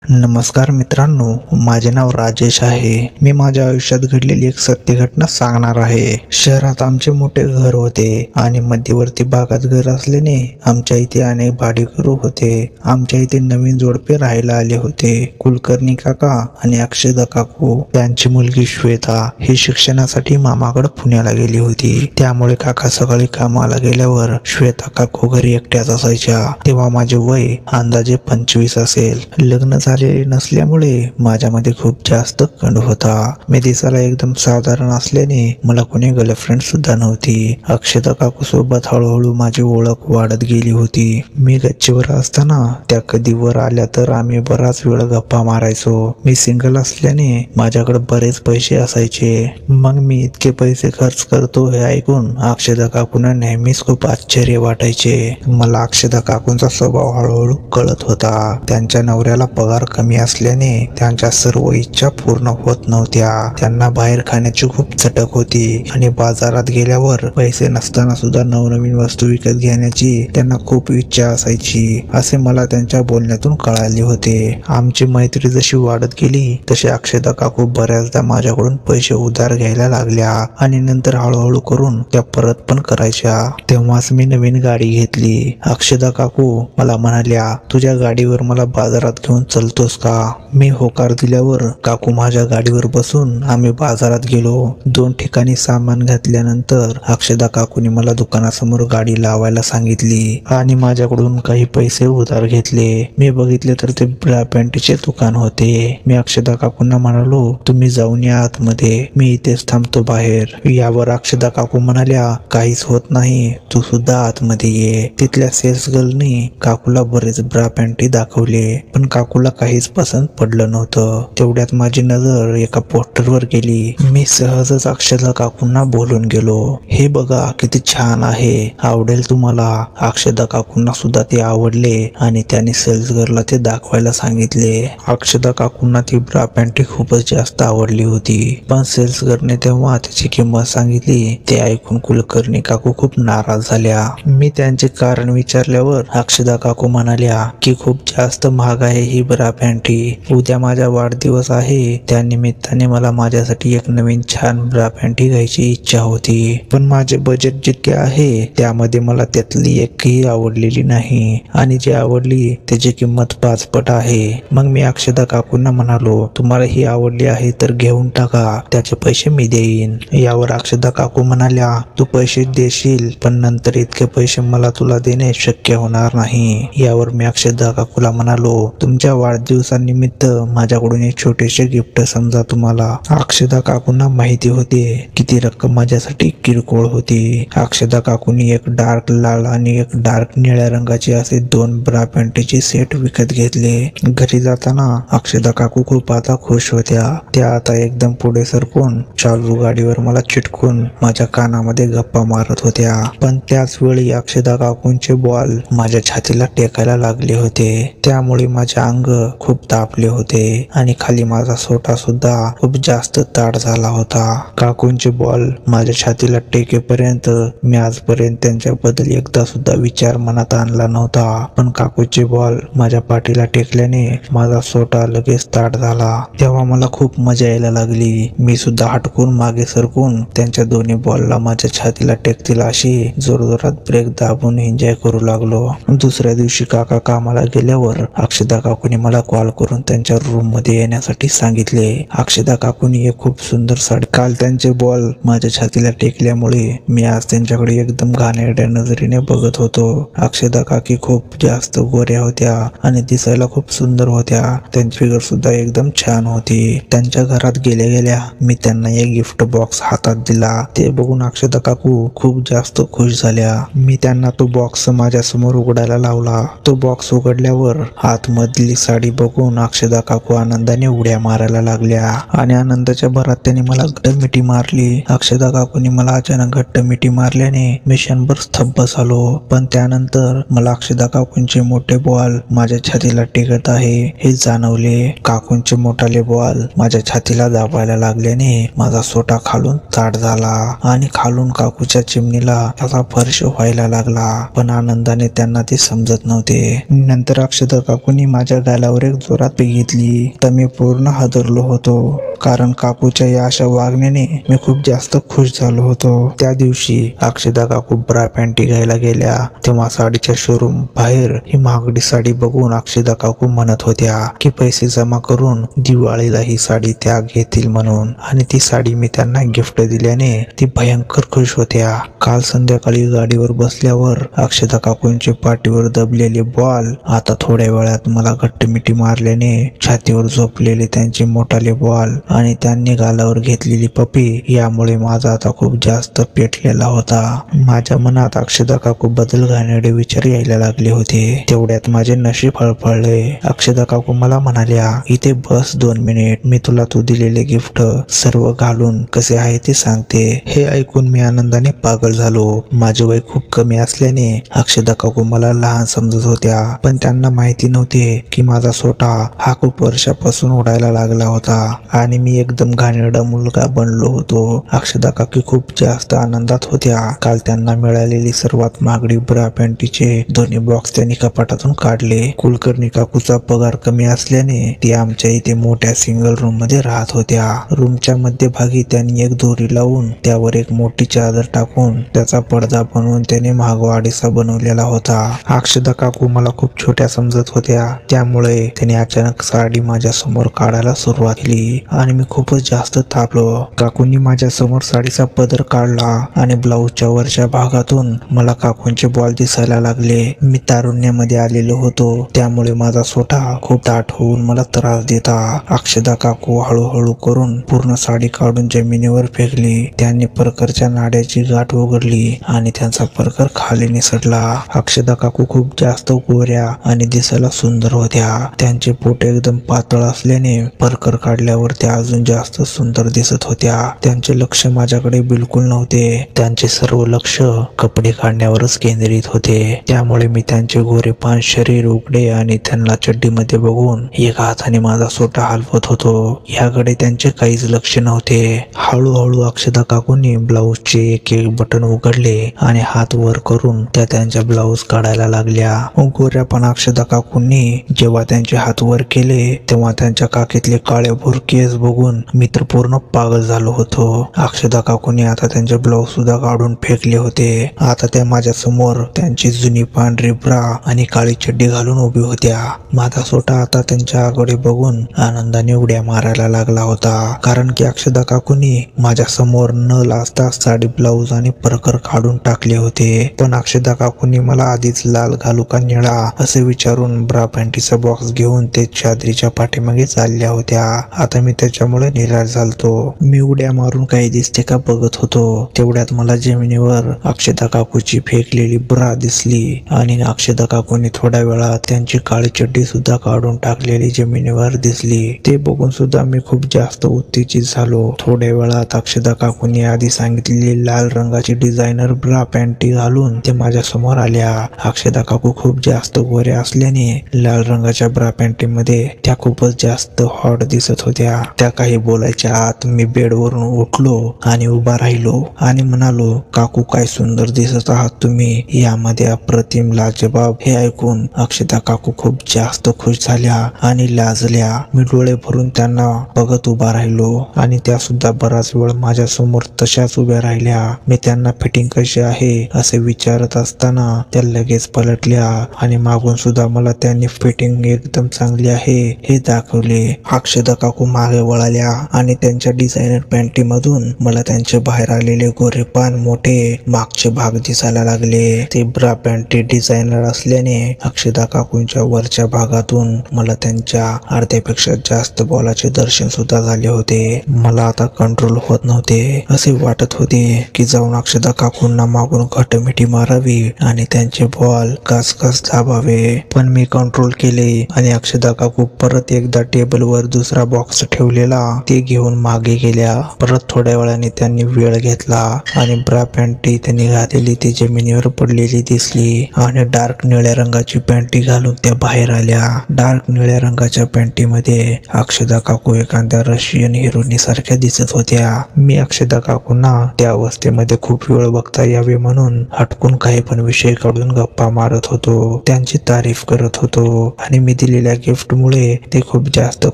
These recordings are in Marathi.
नमस्कार मित्रांनो, माझे नाव राजेश आहे। मी माझ्या आयुष्यात घडलेली एक सत्य घटना सांगणार आहे। शहरात आमचे मोठे घर होते आणि मध्यवर्ती भागात घर असल्याने आमच्या इथे अनेक भाडेकरू होते। आमच्या इथे नवीन जोडपे राहायला आले होते। कुलकर्णी काका आणि अक्षदा काकू, त्यांची मुलगी श्वेता ही शिक्षणासाठी मामाकडे पुण्याला गेली होती। त्यामुळे काका सकाळी कामाला गेल्यावर श्वेता काकू घरी एकट्याच असायच्या। तेव्हा माझे वय अंदाजे 25 असेल। लग्न झालेले नसल्यामुळे माझ्यामध्ये खूप जास्त कंड होता। मी दिसायला एकदम साधारण असल्याने मला कोणी गर्लफ्रेंड सुद्धा नव्हती। अक्षता काकू सोबत हळूहळू माझी ओळख वाढत गेली होती। मी गच्चीवर असताना त्या कधी वर आल्या तर आम्ही बराच वेळ गप्पा मारायचो। मी सिंगल असल्याने माझ्याकडे बरेच पैसे असायचे। मग मी इतके पैसे खर्च करतो हे ऐकून अक्षता काकूंना नेहमीच खूप आश्चर्य वाटायचे। मला अक्षता काकूंचा स्वभाव हळूहळू कळत होता। त्यांच्या नवऱ्याला पगार कमी असल्याने त्यांच्या सर्व इच्छा पूर्ण होत नव्हत्या। त्यांना बाहेर खाण्याची खूप चटक होती आणि बाजारात गेल्यावर पैसे नसताना सुद्धा नवनवीन वस्तू विकत घेण्याची त्यांना खूप इच्छा असायची, असे मला त्यांच्या बोलण्यातून कळाले होते। आमची मैत्री जशी वाढत गेली तशी अक्षता काकू बऱ्याचदा माझ्याकडून पैसे उधार घ्यायला लागल्या आणि नंतर हळूहळू करून त्या परत पण करायच्या। तेव्हाच मी नवीन गाडी घेतली। अक्षता काकू मला म्हणाल्या, तुझ्या गाडीवर मला बाजारात घेऊन चलतोस का? मी होकार दिल्यावर काकू माझ्या गाडीवर बसून आम्ही बाजारात गेलो। 2 ठिकाणी सामान घातल्यानंतर अक्षता काकूने मला दुकानासमोर गाडी लावायला सांगितली आणि माझ्याकडून काही पैसे उधार घेतले। मी बघितले तर ते ब्रा पॅन्टीचे दुकान होते। मी अक्षता काकूंना म्हणालो, तुम्ही जाऊन या आतमध्ये, मी इथेच थांबतो बाहेर। यावर अक्षता काकू म्हणाल्या, काहीच होत नाही, तू सुद्धा आतमध्ये ये। तिथल्या सेल्स गर्लनी काकूला बरेच ब्रा पॅन्टी दाखवले, पण काकूला काहीच पसंत पडलं नव्हतं। तेवढ्यात माझी नजर एका पोस्टरवर गेली। मी सहजच अक्षता काकूंना बोलून गेलो, हे बघा किती छान आहे, आवडेल तुम्हाला। अक्षता काकूंना सुद्धा ते आवडले आणि त्यांनी सेल्स गर्लला ते दाखवायला सांगितले। अक्षता काकूंना ती ब्रा पॅन्टी खूपच जास्त आवडली होती, पण सेल्स गर्लने तेव्हा त्याची किंमत सांगितली। ते ऐकून कुलकर्णी काकू खूप नाराज झाल्या। मी त्यांचे कारण विचारल्यावर अक्षता काकू म्हणाल्या की खूप जास्त महाग आहे ही ब्रा पॅन्टी। उद्या माझा वाढदिवस आहे, त्या निमित्ताने मला माझ्यासाठी एक नवीन छान ब्रा पॅन्टी घ्यायची इच्छा होती, पण माझे बजेट जितके आहे त्यामध्ये मला त्यातली एकही आवडलेली नाही आणि जी आवडली त्याची किंमत 5 पट आहे। मग मी अक्षता काकूंना म्हणालो, तुम्हाला ही आवडली आहे तर घेऊन टाका, त्याचे पैसे मी देईन। यावर अक्षता काकू म्हणाल्या, तू पैसे देशील पण नंतर इतके पैसे मला तुला देणे शक्य होणार नाही। यावर मी अक्षता काकूला म्हणालो, तुमच्या वाढदिवसानिमित्त माझ्याकडून एक छोटेसे गिफ्ट समजा तुम्हाला। अक्षता काकूंना माहिती होते की ती रक्कम माझ्यासाठी किरकोळ होती। अक्षता काकूंनी एक डार्क लाल आणि एक डार्क निळ्या रंगाचे असे 2 ब्रा पॅन्टीचे सेट विकत घेतले। घरी जाताना अक्षता काकू खूप आता खुश होत्या। त्या आता एकदम पुढे सरकून चालू गाडीवर मला चिटकून माझ्या कानामध्ये गप्पा मारत होत्या, पण त्याच वेळी अक्षता काकूंचे बॉल माझ्या छातीला टेकायला लागले होते। त्यामुळे माझे अंग खूप तापले होते आणि खाली माझा सोटा सुद्धा खूप जास्त ताट झाला होता। काकूंचे बॉल माझ्या छातीला टेकेपर्यंत मी आजपर्यंत त्यांच्याबद्दल एकदा सुद्धा विचार मनात आणला नव्हता, पण काकूचे बॉल माझ्या पाठीला टेकल्याने माझा सोटा लगेच ताट झाला। तेव्हा मला खूप मजा यायला लागली। मी सुद्धा हटकून मागे सरकून त्यांच्या दोन्ही बॉलला माझ्या छातीला टेकतील अशी जोरजोरात ब्रेक दाबून एन्जॉय करू लागलो। दुसऱ्या दिवशी काका कामाला गेल्यावर अक्षता काकूने मला कॉल करून त्यांच्या रूम मध्ये येण्यासाठी सांगितले। अक्षता काकूनी एक खूप सुंदर साडी, काल त्यांचे बॉल माझ्या छातीला टेकल्यामुळे मी आज त्यांच्याकडे एकदम घाणेरड्या नजरेने बघत होतो। अक्षता काकी खूप जास्त गोऱ्या होत्या आणि दिसायला खूप सुंदर होत्या। त्यांची फिगर सुद्धा एकदम छान होती। त्यांच्या घरात गेल्या गेल्या मी त्यांना एक गिफ्ट बॉक्स हातात दिला। ते बघून अक्षता काकू खूप जास्त खुश झाल्या। मी त्यांना तो बॉक्स माझ्या समोर उघडायला लावला। तो बॉक्स उघडल्यावर आतमधली साडी बघून अक्षता काकू आनंदाने उड्या मारायला लागल्या आणि आनंदाच्या भरात त्यांनी मला घट्टमिठी मारली। अक्षता काकूंनी मला अचानक घट्टमिठी मारल्याने मी क्षणभर स्तब्ध झालो, पण त्यानंतर मला अक्षता काकूंचे मोठे बॉल माझ्या छातीला टेकत आहे हे जाणवले। काकूंचे मोठाले बॉल माझ्या छातीला दाबायला लागल्याने माझा सोटा खालून ताट झाला आणि खालून काकूच्या चिमणीला त्याचा फर्श व्हायला लागला, पण आनंदाने त्यांना ते समजत नव्हते। नंतर अक्षता काकूंनी माझ्या गालावर तोंडावर एक जोरात बघितली तर मी पूर्ण हादरलो होतो, कारण काकूच्या या अशा वागण्याने मी खूप जास्त खुश झालो होतो। त्या दिवशी अक्षदा काकू ब्रा पॅन्टी घ्यायला गेल्या तेव्हा साडीच्या शोरूम बाहेर ही महागडी साडी बघून अक्षदा काकू म्हणत होत्या की पैसे जमा करून दिवाळीला ही साडी त्या घेतील म्हणून, आणि ती साडी मी त्यांना गिफ्ट दिल्याने ती भयंकर खुश होत्या। काल संध्याकाळी गाडीवर बसल्यावर अक्षदा काकूंचे पाठीवर दबलेले बॉल आता थोड्या वेळात मला घट्ट मिठी मारल्याने छातीवर झोपलेले त्यांचे मोठाले बॉल आणि त्यांनी गालावर घेतलेली पपी यामुळे माझा आता खूप जास्त पेटलेला होता। माझ्या मनात अक्षदा काकू बदल घालणारे विचार यायला लागले होते। तेवढ्यात माझे नशीब फळफळले। अक्षदा काकू मला म्हणाल्या, इथे बस 2 मिनिट, मी तुला तू दिलेले गिफ्ट सर्व घालून कसे आहे ते सांगते। हे ऐकून मी आनंदाने पागल झालो। माझे वय खूप कमी असल्याने अक्षदा काकू मला लहान समजत होत्या, पण त्यांना माहिती नव्हते की माझा सोटा हा खूप वर्षापासून उडायला लागला होता आणि मी एकदम घाणेरडा मुलगा बनलो होतो। अक्षदा काकी खूप जास्त आनंदात होत्या। काल त्यांना मिळालेली सर्वात महागडी ब्रा पॅन्टीचे दोन्ही बॉक्स त्यांनी कपाटातून काढले। कुलकर्णी काकूचा पगार कमी असल्याने ती आमच्या इथे मोठ्या सिंगल रूम मध्ये राहत होत्या। रूमच्या मध्यभागी त्यांनी एक दोरी लावून त्यावर एक मोठी चादर टाकून त्याचा पडदा बनवून त्याने महागवा आडीसा बनवलेला होता। अक्षदा काकू मला खूप छोट्या समजत होत्या, त्यामुळे त्याने अचानक साडी माझ्या समोर काढायला सुरुवात केली आणि मी खूपच जास्त तापलो। काकूंनी माझ्या समोर साडीचा पदर काढला आणि ब्लाऊजच्या वरच्या भागातून मला काकूंचे बॉल दिसायला लागले। मी तारुण्यामध्ये आलेलो होतो, त्यामुळे माझा सोटा खूप दाट होऊन मला त्रास देता। अक्षदा काकू हळूहळू करून पूर्ण साडी काढून जमिनीवर फेकली। त्यांनी परकरच्या नाड्याची गाठ उघडली आणि त्यांचा परकर खाली निसटला। अक्षदा काकू खूप जास्त गोऱ्या आणि दिसायला सुंदर होत्या। त्यांचे पोट एकदम पातळ असल्याने परकर काढल्यावर त्या अजून जास्त सुंदर दिसत होत्या। त्यांचे लक्ष माझ्याकडे बिलकुल नव्हते, त्यांचे सर्व लक्ष कपडे काढण्यावरच केंद्रित होते। त्यामुळे मी त्यांचे गोरेपान शरीर उघडे आणि त्यांना चड्डीमध्ये बघून एका हाताने माझा सोटा हलवत होतो, याकडे त्यांचे काहीच लक्ष नव्हते। हळूहळू अक्षदा काकूंनी ब्लाऊजचे एक एक बटन उघडले आणि हात वर करून त्या त्यांच्या ब्लाऊज काढायला लागल्या। गोऱ्यापण अक्षदा काकूंनी जेव्हा त्यांचे हात वर केले तेव्हा त्यांच्या काकीतले काळेभोर केस बघून मी तर पूर्ण पागल झालो होतो। अक्षदा काकूंनी आता त्यांचे ब्लाऊज सुद्धा काढून फेकले होते। आता त्या माझ्या समोर त्यांची जुनी पांढरी ब्रा आणि काळी चड्डी घालून उभी होत्या। माझा सोटा आता त्यांच्याकडे बघून आनंदाने उड्या मारायला लागला होता, कारण की अक्षदा काकूंनी माझ्या समोर न लाजता साडी ब्लाऊज आणि परकर काढून टाकले होते। पण अक्षदा काकूंनी मला आधीच लाल घालू का निळा असे विचारून ब्रा पॅन्टीचा बॉक्स घेऊन ते चादरीच्या पाठीमागे चालल्या होत्या। आता मी त्याच्यामुळे निराश झालतो। मी उड्या मारून काही दिसते का बघत होतो, तेवढ्यात मला जमिनीवर अक्षदा काकूची फेकलेली ब्रा दिसली आणि अक्षदा काकूंनी थोड्या वेळात त्यांची काळी चड्डी सुद्धा काढून टाकलेली जमिनीवर दिसली। ते बघून सुद्धा मी खूप जास्त उत्तेजित झालो। थोड्या वेळात अक्षदा काकूंनी आधी सांगितलेली लाल रंगाची डिझायनर ब्रा पॅन्टी घालून ते माझ्या समोर आल्या। अक्षदा काकू खूप जास्त गोऱ्या असल्याने लाल रंगाच्या ब्रा पॅन्टी मध्ये त्या खूपच जास्त हॉट दिसत होत्या। त्या काही बोलायच्या आत मी बेडवरून उठलो आणि उभा राहिलो आणि म्हणालो, काकू काय सुंदर दिसत आहात तुम्ही, यामध्ये अप्रतिम लाजवाब। हे ऐकून अक्षदा काकू खूप जास्त खुश झाल्या आणि लाजल्या। मी डोळे भरून त्यांना बघत उभा राहिलो आणि त्या सुद्धा बराच वेळ माझ्या समोर तशाच उभ्या राहिल्या। मी त्यांना फिटिंग कशी आहे असे विचारत असताना त्या लगेच पलटल्या आणि मागून सुद्धा मला त्यांनी फिटिंग एकदम चांगली आहे हे दाखवले। अक्षदा काकू मागे वळाल्या आणि त्यांच्या डिझायनर पॅन्टी मधून मला त्यांचे बाहेर आलेले गोरेपान मोठे मागचे भाग दिसायला लागले। ते ब्रा पॅन्टी डिझायनर असल्याने अक्षदा काकूंच्या वरच्या भागातून मला त्यांच्या अर्ध्यापेक्षा जास्त बॉलाचे दर्शन सुद्धा झाले होते। मला आता कंट्रोल होत नव्हते, असे वाटत होते की जाऊन अक्षदा काकूंना मागून घटमिठी मारावी आणि त्यांचे बॉल घास दाबावे, पण मी कंट्रोल केले आणि अक्षदा काकू परत एकदा टेबलवर दुसरा बॉक्स ठेवले ठेवलेला ते घेऊन मागे गेल्या. परत थोड्या वेळाने त्यांनी वेळ घेतला आणि ब्रा पॅन्टी त्यांनी घातलेली ती जमिनीवर पडलेली दिसली आणि डार्क निळ्या रंगाची पॅन्टी घालून त्या बाहेर आल्या. डार्क निळ्या रंगाच्या पॅन्टीमध्ये अक्षदा काकू एखाद्या रशियन हिरोईनी सारख्या दिसत होत्या. मी अक्षदा काकूंना त्या अवस्थेमध्ये खूप वेळ बघता यावे म्हणून हटकून काही पण विषय काढून गप्पा मारत होतो, त्यांची तारीफ करत होतो आणि मी दिलेल्या गिफ्ट मुळे ते खूप जास्त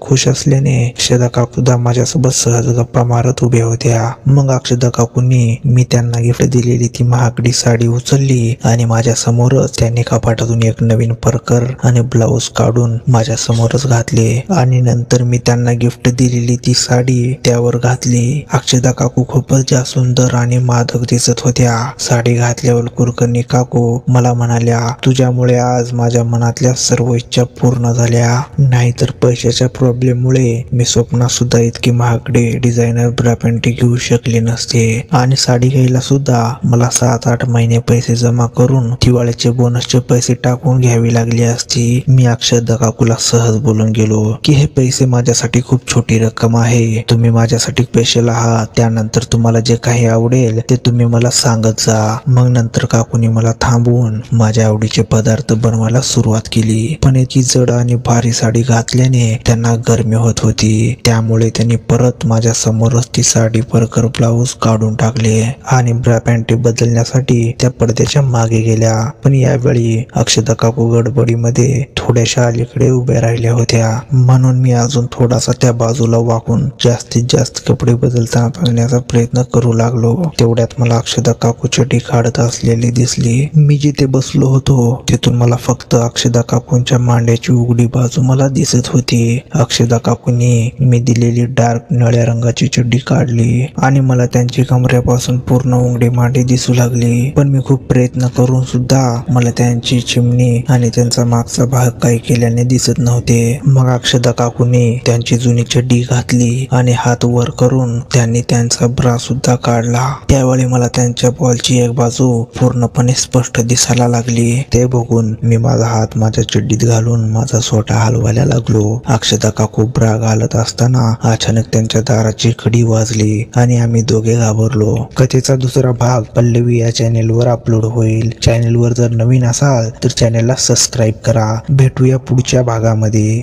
खुश असल्याने अक्षदा काकू माझ्यासोबत सहज गप्पा मारत उभ्या होत्या. मग अक्षदा काकूंनी मी त्यांना गिफ्ट दिलेली ती महागडी साडी उचलली आणि माझ्या समोरच त्यांनी कपाटातून एक नवीन परकर आणि ब्लाऊज काढून माझ्या समोरच घातले आणि नंतर मी त्यांना गिफ्ट दिलेली ती साडी त्यावर घातली. अक्षदा काकू खूपच जास्त सुंदर आणि मादक दिसत होत्या. साडी घातल्यावर कुलकर्णी काकू मला म्हणाल्या, तुझ्यामुळे आज माझ्या मनातल्या सर्व इच्छा पूर्ण झाल्या. नाहीतर पैशाच्या प्रॉब्लेम मुळे मी स्वप्नात सुद्धा इतकी महागडी डिझायनर ब्रा पॅन्टी घेऊ शकले नसते आणि साडी घ्यायला सुद्धा मला 7-8 महिने पैसे जमा करून दिवाळीचे बोनसचे पैसे टाकून घ्यावी लागली असती. मी अक्षदा काकूला सहज बोलून गेलो की हे पैसे माझ्यासाठी खूप छोटी रक्कम आहे, तुम्ही माझ्यासाठी स्पेशल आहात. त्यानंतर तुम्हाला जे काही आवडेल ते तुम्ही मला सांगत जा. मग नंतर काकूनी मला थांबवून माझ्या आवडीचे पदार्थ बनवायला सुरुवात केली. पण याची जड आणि भारी साडी घातल्याने त्यांना गरमी होत होती, त्यामुळे त्यांनी परत माझ्या समोरच ती साडी परकर ब्लाऊज काढून टाकले आणि ब्रा पॅन्टी बदलण्यासाठी त्या पडद्याच्या मागे गेल्या. पण यावेळी अक्षदा काकू गडबडीमध्ये थोड्याशा अलीकडे उभ्या राहिल्या होत्या, म्हणून मी अजून थोडासा त्या बाजूला वाकून जास्तीत जास्त कपडे बदलताना बघण्याचा प्रयत्न करू लागलो. तेवढ्यात मला अक्षदा काकू चड्डी काढत असलेली दिसली. मी जिथे बसलो होतो तिथून मला फक्त अक्षदा काकूंच्या मांड्याची उघडी बाजू मला दिसत होती. अक्षदा काकूंनी मी दिलेली डार्क निळ्या रंगाची चड्डी काढली आणि मला त्यांची कमरेपासून पूर्ण उघडी मांडी दिसू लागली. पण मी खूप प्रयत्न करून सुद्धा मला त्यांची चिमणी आणि त्यांचा मागचा भाग काही केल्याने दिसत नव्हते. मग अक्षदा काकूंनी त्यांची जुनी चड्डी घातली आणि हात वर करून त्यांनी त्यांचा ब्रा सुद्धा काढला. त्यावेळी मला त्यांच्या बॉलची एक बाजू पूर्णपणे स्पष्ट दिसायला लागली. ते बघून मी माझा हात माझ्या चड्डीत घालून माझा सोटा हलवायला लागलो. अक्षदा काकू ब्रा घालत असताना अचानक त्यांच्या दाराची कडी वाजली आणि आम्ही दोघे घाबरलो. कथेचा दुसरा भाग पल्लवी या चॅनेलवर अपलोड होईल. चॅनेलवर जर नवीन असाल तर चॅनेलला सबस्क्राईब करा. भेटूया पुढच्या भागामध्ये.